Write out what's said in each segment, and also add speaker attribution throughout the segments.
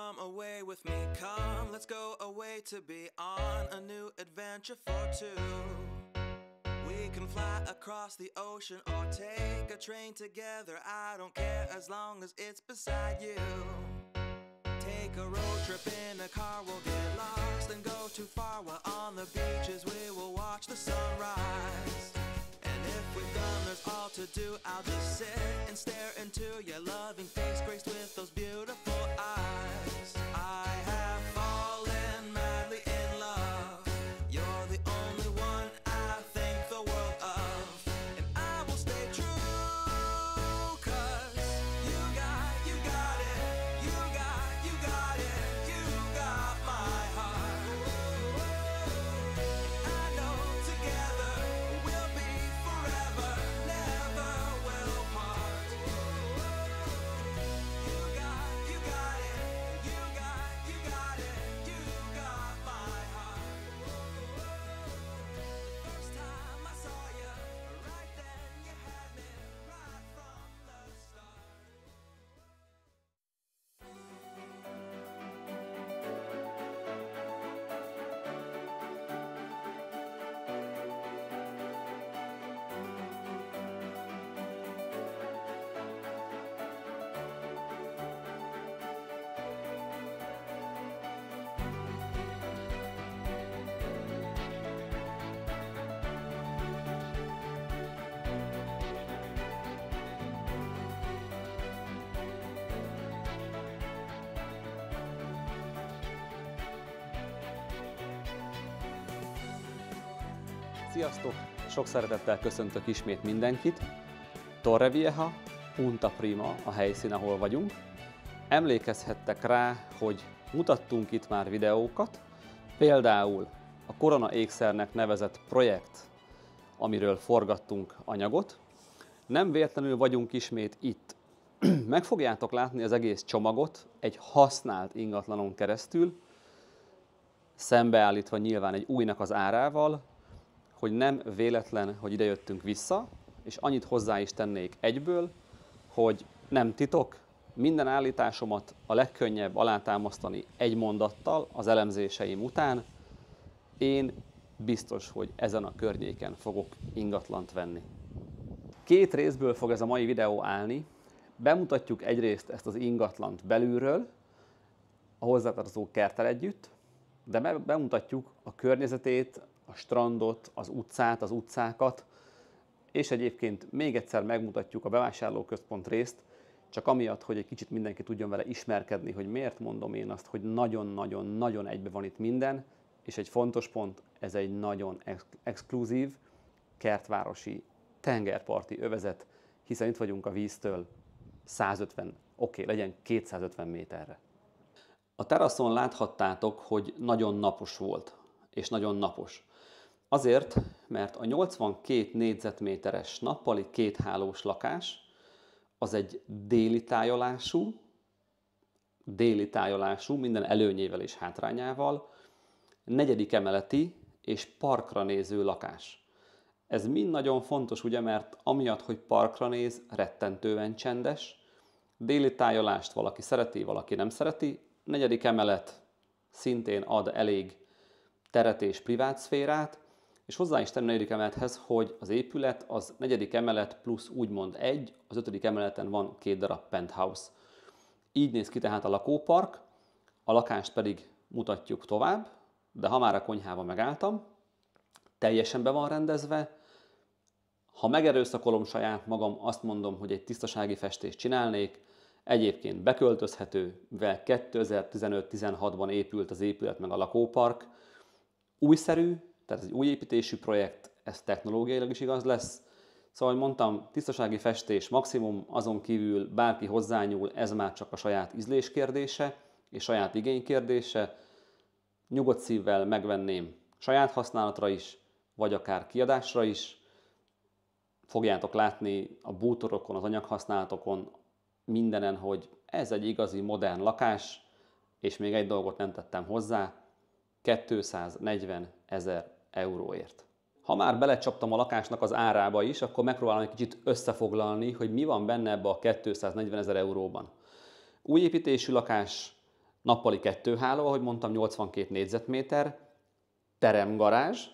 Speaker 1: come away with me, come, let's go away to be on a new adventure for two. We can fly across the ocean or take a train together, I don't care as long as it's beside you. Take a road trip in a car, we'll get lost and go too far, while on the beaches we will watch the sunrise. And if we've done there's all to do, I'll just sit and stare into your loving face, graced with those beautiful eyes. I have fallen madly in love, you're the only one I think the world of, and I will stay true, 'cause you got it, you got it, you got my heart. I know together we'll be forever, never will part. You got it, you got it, you got my heart. The first time I saw you, right then you had me right from the start.
Speaker 2: Sziasztok! Sok szeretettel köszöntök ismét mindenkit. Torrevieja, Punta Prima a helyszín, ahol vagyunk. Emlékezhettek rá, hogy mutattunk itt már videókat, például a Korona ékszernek nevezett projekt, amiről forgattunk anyagot. Nem véletlenül vagyunk ismét itt. Meg fogjátok látni az egész csomagot egy használt ingatlanon keresztül, szembeállítva nyilván egy újnak az árával, hogy nem véletlen, hogy ide jöttünk vissza, és annyit hozzá is tennék egyből, hogy nem titok, minden állításomat a legkönnyebb alátámasztani egy mondattal az elemzéseim után. Én biztos, hogy ezen a környéken fogok ingatlant venni. Két részből fog ez a mai videó állni. Bemutatjuk egyrészt ezt az ingatlant belülről, a hozzátartozó kerttel együtt, de bemutatjuk a környezetét, a strandot, az utcát, az utcákat, és egyébként még egyszer megmutatjuk a bevásárlóközpont részt, csak amiatt, hogy egy kicsit mindenki tudjon vele ismerkedni, hogy miért mondom én azt, hogy nagyon-nagyon-nagyon egybe van itt minden, és egy fontos pont, ez egy nagyon exkluzív, kertvárosi, tengerparti övezet, hiszen itt vagyunk a víztől 150, legyen 250 méterre. A teraszon láthattátok, hogy nagyon napos volt, és nagyon napos. Azért, mert a 82 négyzetméteres nappali kéthálós lakás az egy déli tájolású, minden előnyével és hátrányával, 4. emeleti és parkra néző lakás. Ez mind nagyon fontos, ugye, mert amiatt, hogy parkra néz, rettentően csendes, déli tájolást valaki szereti, valaki nem szereti, 4. emelet szintén ad elég teret és privát szférát, és hozzá is tenni a 4. emelethez, hogy az épület az 4. emelet plusz úgymond egy, az 5. emeleten van 2 darab penthouse. Így néz ki tehát a lakópark, a lakást pedig mutatjuk tovább, de ha már a konyhában megálltam, teljesen be van rendezve. Ha megerőszakolom saját magam, azt mondom, hogy egy tisztasági festést csinálnék, egyébként beköltözhető, mivel 2015-16-ban épült az épület meg a lakópark, újszerű, tehát ez egy új építésű projekt, ez technológiailag is igaz lesz. Szóval, ahogy mondtam, tisztasági festés maximum, azon kívül bárki hozzányúl, ez már csak a saját ízlés kérdése és saját igény kérdése. Nyugodt szívvel megvenném saját használatra is, vagy akár kiadásra is. Fogjátok látni a bútorokon, az anyaghasználatokon, mindenen, hogy ez egy igazi modern lakás, és még egy dolgot nem tettem hozzá, 240 000 euróért. Ha már belecsaptam a lakásnak az árába is, akkor megpróbálom egy kicsit összefoglalni, hogy mi van benne ebbe a 240 000 euróban. Új építésű lakás, nappali 2 háló, ahogy mondtam, 82 négyzetméter, teremgarázs,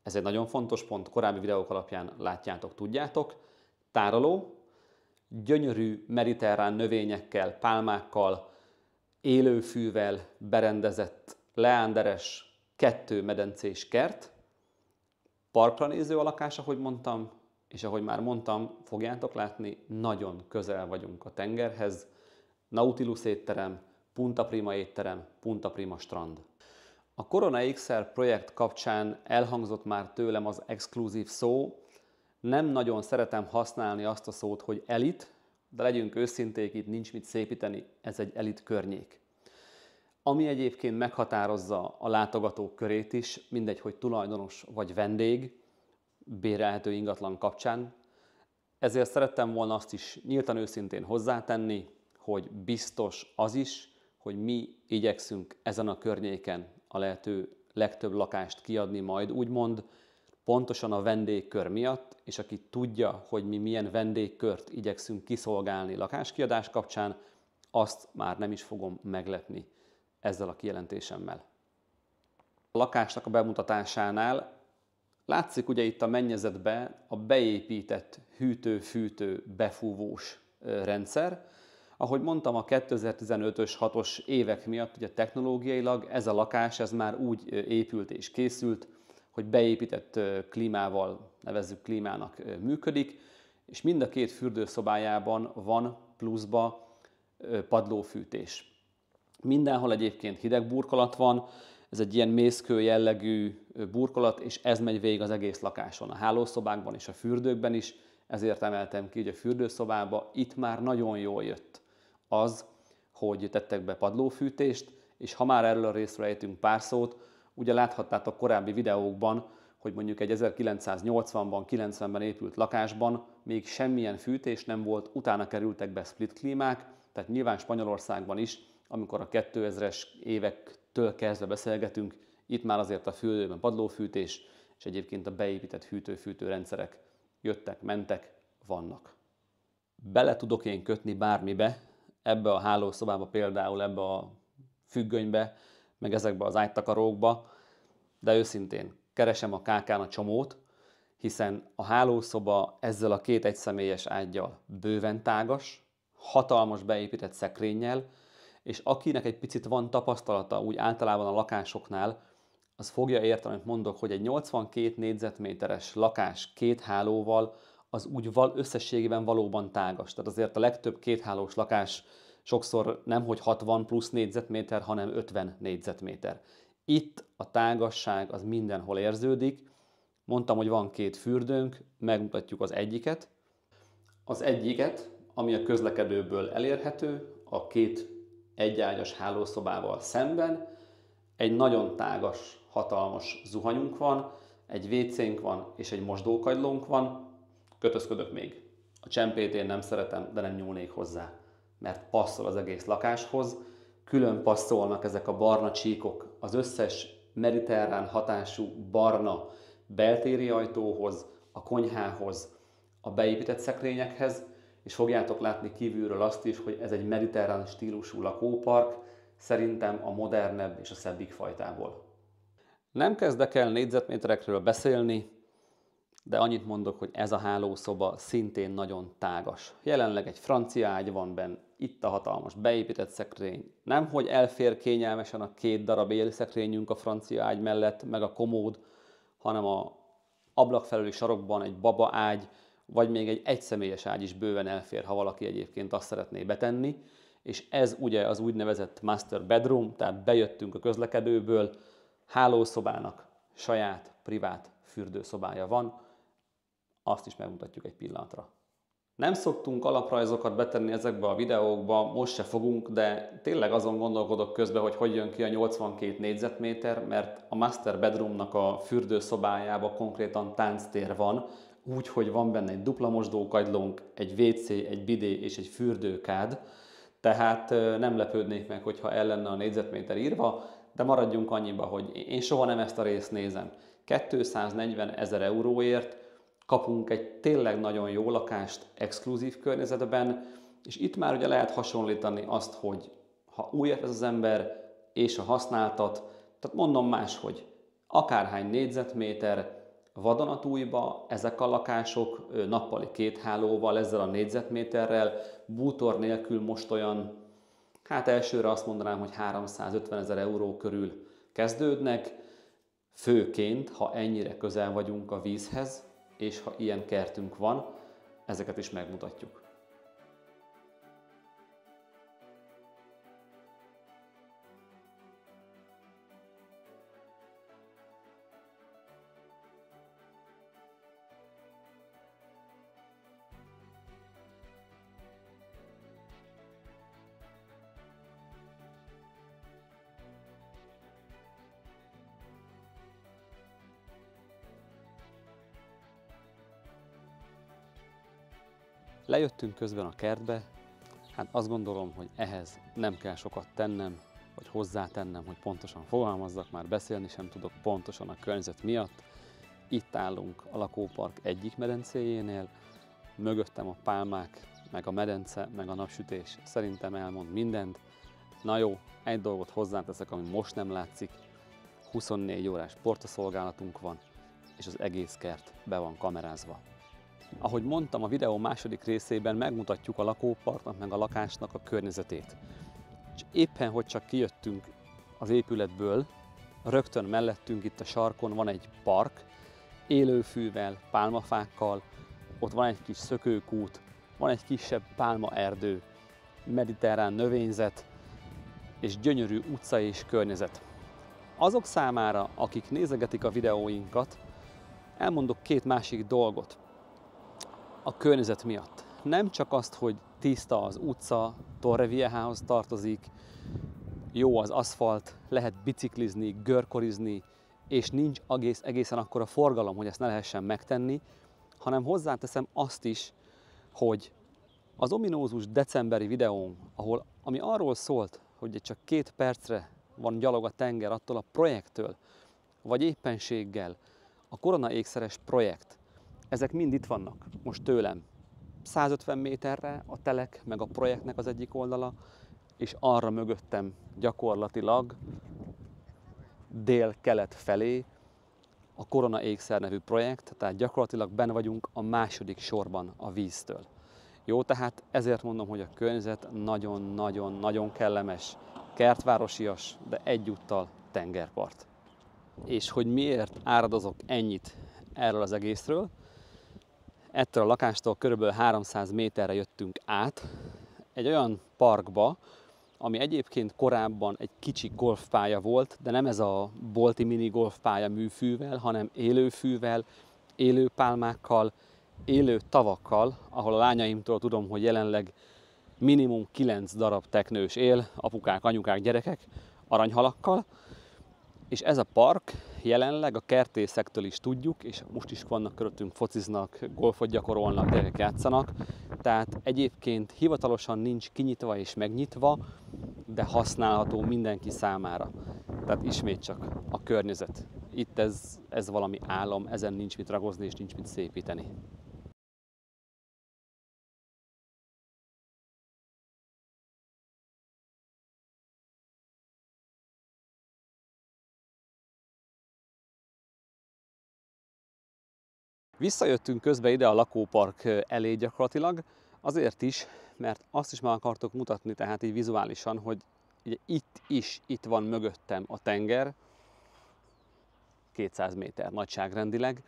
Speaker 2: ez egy nagyon fontos pont, korábbi videók alapján látjátok, tudjátok, tároló, gyönyörű mediterrán növényekkel, pálmákkal, élőfűvel berendezett leánderes 2 medencés kert, parkra néző a lakás, ahogy mondtam, és ahogy már mondtam, fogjátok látni, nagyon közel vagyunk a tengerhez, Nautilus étterem, Punta Prima étterem, Punta Prima strand. A Corona XR projekt kapcsán elhangzott már tőlem az exkluzív szó, nem nagyon szeretem használni azt a szót, hogy elit, de legyünk őszinték, itt nincs mit szépíteni, ez egy elit környék. Ami egyébként meghatározza a látogatók körét is, mindegy, hogy tulajdonos vagy vendég, bérelhető ingatlan kapcsán. Ezért szerettem volna azt is nyíltan őszintén hozzátenni, hogy biztos az is, hogy mi igyekszünk ezen a környéken a lehető legtöbb lakást kiadni majd, úgymond pontosan a vendégkör miatt, és aki tudja, hogy mi milyen vendégkört igyekszünk kiszolgálni lakáskiadás kapcsán, azt már nem is fogom meglepni ezzel a kijelentésemmel. A lakásnak a bemutatásánál látszik ugye itt a mennyezetbe a beépített hűtő-fűtő befúvós rendszer. Ahogy mondtam, a 2015-ös 6-os évek miatt ugye technológiailag ez a lakás ez már úgy épült és készült, hogy beépített klímával, nevezzük klímának működik, és mind a 2 fürdőszobájában van pluszba padlófűtés. Mindenhol egyébként hideg burkolat van, ez egy ilyen mészkő jellegű burkolat, és ez megy végig az egész lakáson, a hálószobákban és a fürdőkben is, ezért emeltem ki, hogy a fürdőszobába itt már nagyon jól jött az, hogy tettek be padlófűtést, és ha már erről a részről ejtünk pár szót, ugye láthattátok korábbi videókban, hogy mondjuk egy 1980-ban, 90-ben épült lakásban még semmilyen fűtés nem volt, utána kerültek be split klímák, tehát nyilván Spanyolországban is, amikor a 2000-es évektől kezdve beszélgetünk, itt már azért a fürdőben padlófűtés, és egyébként a beépített hűtő-fűtő rendszerek jöttek, mentek, vannak. Bele tudok én kötni bármibe, ebbe a hálószobába például, ebbe a függönybe, meg ezekbe az ágytakarókba, de őszintén keresem a KK-n a csomót, hiszen a hálószoba ezzel a 2 egyszemélyes ággyal bőven tágas, hatalmas beépített szekrényel, és akinek egy picit van tapasztalata úgy általában a lakásoknál, az fogja érteni, amit mondok, hogy egy 82 négyzetméteres lakás 2 hálóval az úgy összességében valóban tágas. Tehát azért a legtöbb 2 hálós lakás sokszor nem hogy 60 plusz négyzetméter, hanem 50 négyzetméter. Itt a tágasság az mindenhol érződik. Mondtam, hogy van 2 fürdőnk, megmutatjuk az egyiket. Az egyiket, ami a közlekedőből elérhető, a 2 egyágyas hálószobával szemben, egy nagyon tágas, hatalmas zuhanyunk van, egy WC-nk van és egy mosdókagylónk van. Kötözködök még. A csempét én nem szeretem, de nem nyúlnék hozzá, mert passzol az egész lakáshoz. Külön passzolnak ezek a barna csíkok az összes mediterrán hatású barna beltéri ajtóhoz, a konyhához, a beépített szekrényekhez, és fogjátok látni kívülről azt is, hogy ez egy mediterrán stílusú lakópark, szerintem a modernebb és a szebbik fajtából. Nem kezdek el négyzetméterekről beszélni, de annyit mondok, hogy ez a hálószoba szintén nagyon tágas. Jelenleg egy francia ágy van benne, itt a hatalmas beépített szekrény. Nem, hogy elfér kényelmesen a 2 darab élszekrényünk a francia ágy mellett, meg a komód, hanem a ablak felüli sarokban egy baba ágy, vagy még egy egyszemélyes ágy is bőven elfér, ha valaki egyébként azt szeretné betenni. És ez ugye az úgynevezett master bedroom, tehát bejöttünk a közlekedőből, hálószobának saját, privát fürdőszobája van, azt is megmutatjuk egy pillanatra. Nem szoktunk alaprajzokat betenni ezekbe a videókba, most se fogunk, de tényleg azon gondolkodok közben, hogy jön ki a 82 négyzetméter, mert a master bedroomnak a fürdőszobájában konkrétan tánctér van, úgy, hogy van benne egy dupla mosdókagylónk, egy WC, egy bidé és egy fürdőkád, tehát nem lepődnék meg, hogyha el lenne a négyzetméter írva, de maradjunk annyiba, hogy én soha nem ezt a részt nézem. 240 000 euróért kapunk egy tényleg nagyon jó lakást exkluzív környezetben, és itt már ugye lehet hasonlítani azt, hogy Ha újat vesz az ember, és a használtat, tehát mondom máshogy, akárhány négyzetméter, vadonatújba ezek a lakások nappali 2 hálóval, ezzel a négyzetméterrel, bútor nélkül most olyan, hát elsőre azt mondanám, hogy 350 000 euró körül kezdődnek, főként, ha ennyire közel vagyunk a vízhez, és ha ilyen kertünk van, ezeket is megmutatjuk. Lejöttünk közben a kertbe, hát azt gondolom, hogy ehhez nem kell sokat tennem, vagy hozzátennem, hogy pontosan fogalmazzak, már beszélni sem tudok pontosan a környezet miatt. Itt állunk a lakópark egyik medencéjénél, mögöttem a pálmák, meg a medence, meg a napsütés szerintem elmond mindent. Na jó, egy dolgot hozzáteszek, ami most nem látszik, 24 órás portaszolgálatunk van, és az egész kert be van kamerázva. Ahogy mondtam, a videó második részében megmutatjuk a lakóparknak meg a lakásnak a környezetét. És éppen, hogy csak kijöttünk az épületből, rögtön mellettünk itt a sarkon van egy park, élőfűvel, pálmafákkal, ott van egy kis szökőkút, van egy kisebb pálmaerdő, mediterrán növényzet és gyönyörű utca és környezet. Azok számára, akik nézegetik a videóinkat, elmondok 2 másik dolgot. A környezet miatt. Nem csak azt, hogy tiszta az utca, Torreviejához tartozik, jó az aszfalt, lehet biciklizni, görkorizni, és nincs egészen akkora forgalom, hogy ezt ne lehessen megtenni, hanem hozzáteszem azt is, hogy az ominózus decemberi videóm, ami arról szólt, hogy csak 2 percre van gyalog a tenger attól a projektől, vagy éppenséggel a koronaékszeres projekt, ezek mind itt vannak most tőlem. 150 méterre a telek, meg a projektnek az egyik oldala, és arra mögöttem gyakorlatilag dél-kelet felé a Korona Ékszer nevű projekt, tehát gyakorlatilag benne vagyunk a második sorban a víztől. Jó, tehát ezért mondom, hogy a környezet nagyon-nagyon-nagyon kellemes, kertvárosias, de egyúttal tengerpart. És hogy miért áradozok ennyit erről az egészről, ettől a lakástól körülbelül 300 méterre jöttünk át egy olyan parkba, ami egyébként korábban egy kicsi golfpálya volt, de nem ez a bolti mini golfpálya műfűvel, hanem élőfűvel, élő pálmákkal, élő tavakkal, ahol a lányaimtól tudom, hogy jelenleg minimum 9 darab teknős él, apukák, anyukák, gyerekek, aranyhalakkal. És ez a park jelenleg a kertészektől is tudjuk, és most is vannak körülöttünk, fociznak, golfot gyakorolnak, gyerekek játszanak. Tehát egyébként hivatalosan nincs kinyitva és megnyitva, de használható mindenki számára. Tehát ismét csak a környezet. Itt ez valami álom, ezen nincs mit ragozni és nincs mit szépíteni. Visszajöttünk közben ide a lakópark elé gyakorlatilag, azért is, mert azt is meg akartok mutatni, tehát így vizuálisan, hogy ugye itt van mögöttem a tenger, 200 méter nagyságrendileg,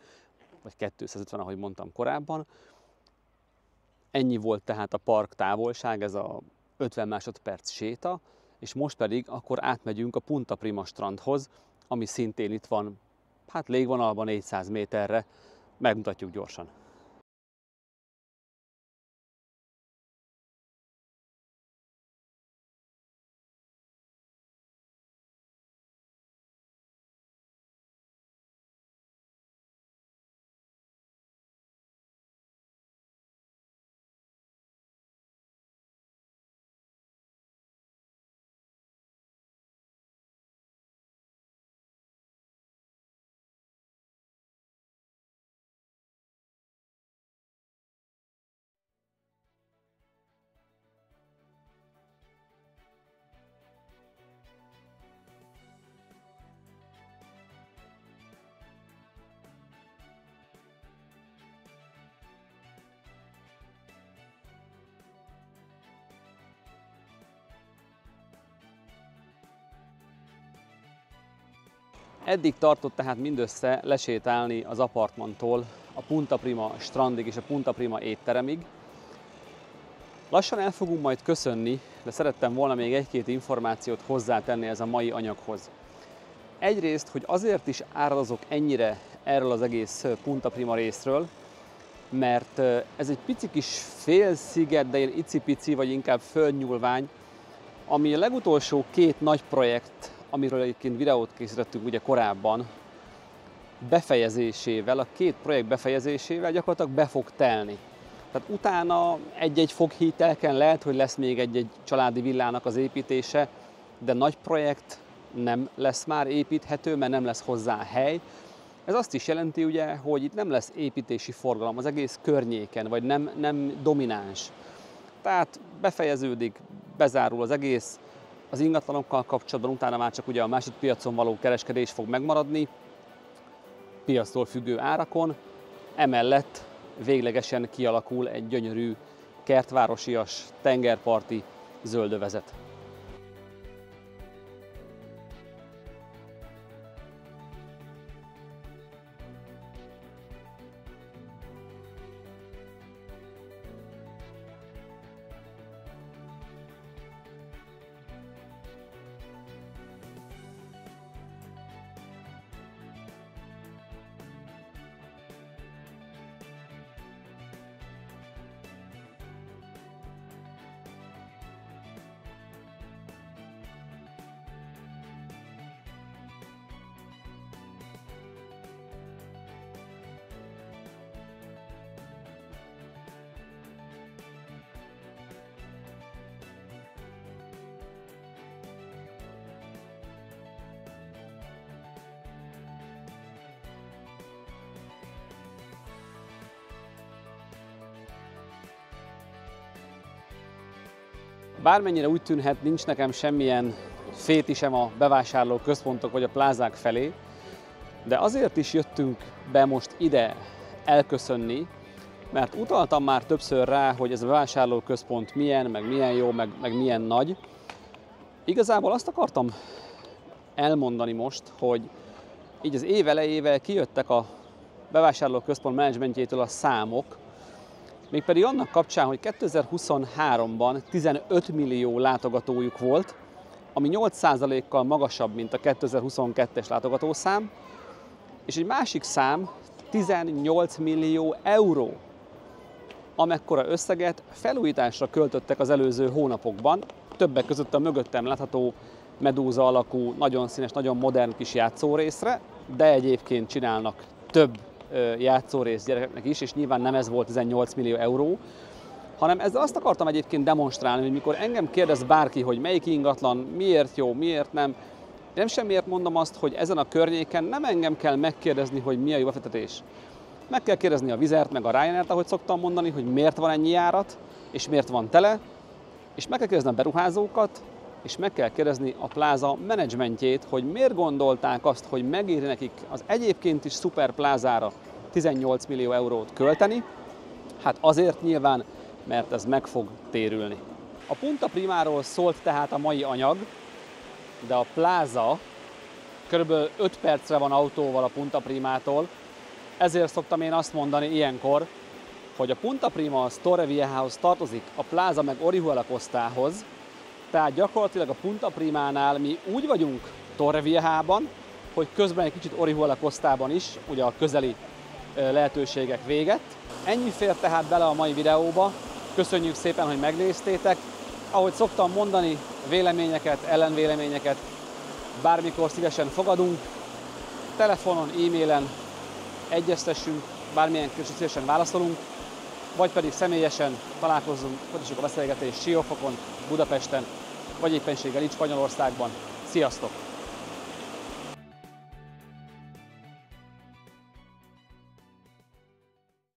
Speaker 2: vagy 250, ahogy mondtam korábban. Ennyi volt tehát a park távolság, ez a 50 másodperc séta, és most pedig akkor átmegyünk a Punta Prima strandhoz, ami szintén itt van, hát légvonalban 400 méterre, megmutatjuk gyorsan. Eddig tartott tehát mindössze lesétálni az apartmantól a Punta Prima strandig és a Punta Prima étteremig. Lassan el fogunk majd köszönni, de szerettem volna még egy-két információt hozzátenni ez a mai anyaghoz. Egyrészt, hogy azért is áradozok ennyire erről az egész Punta Prima részről, mert ez egy pici kis félsziget, de ilyen icipici, vagy inkább földnyúlvány, ami a legutolsó 2 nagy projekt, amiről egyébként videót készítettünk ugye korábban, befejezésével, a 2 projekt befejezésével gyakorlatilag be fog telni. Tehát utána egy-egy foghítelken lehet, hogy lesz még egy-egy családi villának az építése, de nagy projekt nem lesz már építhető, mert nem lesz hozzá hely. Ez azt is jelenti, ugye, hogy itt nem lesz építési forgalom az egész környéken, vagy nem domináns. Tehát befejeződik, bezárul az egész, az ingatlanokkal kapcsolatban utána már csak ugye a másodpiacon való kereskedés fog megmaradni, piactól függő árakon, emellett véglegesen kialakul egy gyönyörű, kertvárosias, tengerparti zöldövezet. Bármennyire úgy tűnhet, nincs nekem semmilyen fétisem a bevásárlóközpontok vagy a plázák felé, de azért is jöttünk be most ide elköszönni, mert utaltam már többször rá, hogy ez a bevásárlóközpont milyen, meg milyen jó, meg milyen nagy. Igazából azt akartam elmondani most, hogy így az év elejével kijöttek a bevásárlóközpont menedzsmentjétől a számok, mégpedig annak kapcsán, hogy 2023-ban 15 millió látogatójuk volt, ami 8%-kal magasabb, mint a 2022-es látogatószám, és egy másik szám 18 millió euró, amekkora összeget felújításra költöttek az előző hónapokban, többek között a mögöttem látható medúza alakú, nagyon színes, nagyon modern kis játszórészre, de egyébként csinálnak több játszórész gyerekeknek is, és nyilván nem ez volt 18 millió euró, hanem ezzel azt akartam egyébként demonstrálni, hogy mikor engem kérdez bárki, hogy melyik ingatlan, miért jó, miért nem, nem semmiért mondom azt, hogy ezen a környéken nem engem kell megkérdezni, hogy mi a jó befektetés. Meg kell kérdezni a Vizert, meg a Ryanair-t, ahogy szoktam mondani, hogy miért van ennyi járat, és miért van tele, és meg kell kérdezni a beruházókat, és meg kell kérdezni a pláza menedzsmentjét, hogy miért gondolták azt, hogy megéri nekik az egyébként is szuper plázára 18 millió eurót költeni. Hát azért nyilván, mert ez meg fog térülni. A Punta Primáról szólt tehát a mai anyag, de a pláza körülbelül 5 percre van autóval a Punta Primától, ezért szoktam én azt mondani ilyenkor, hogy a Punta Prima az Torreviejahoz tartozik, a pláza meg Orihuela Costához, tehát gyakorlatilag a Punta Primánál mi úgy vagyunk Torreviejában, hogy közben egy kicsit Orihuela Costában is, ugye a közeli lehetőségek véget. Ennyi fér tehát bele a mai videóba, köszönjük szépen, hogy megnéztétek. Ahogy szoktam mondani, véleményeket, ellenvéleményeket bármikor szívesen fogadunk, telefonon, e-mailen egyeztessünk, bármilyen kérdésre szívesen válaszolunk, vagy pedig személyesen találkozzunk, folytassuk a beszélgetést Siófokon, Budapesten, vagy éppenséggel itt Spanyolországban. Sziasztok!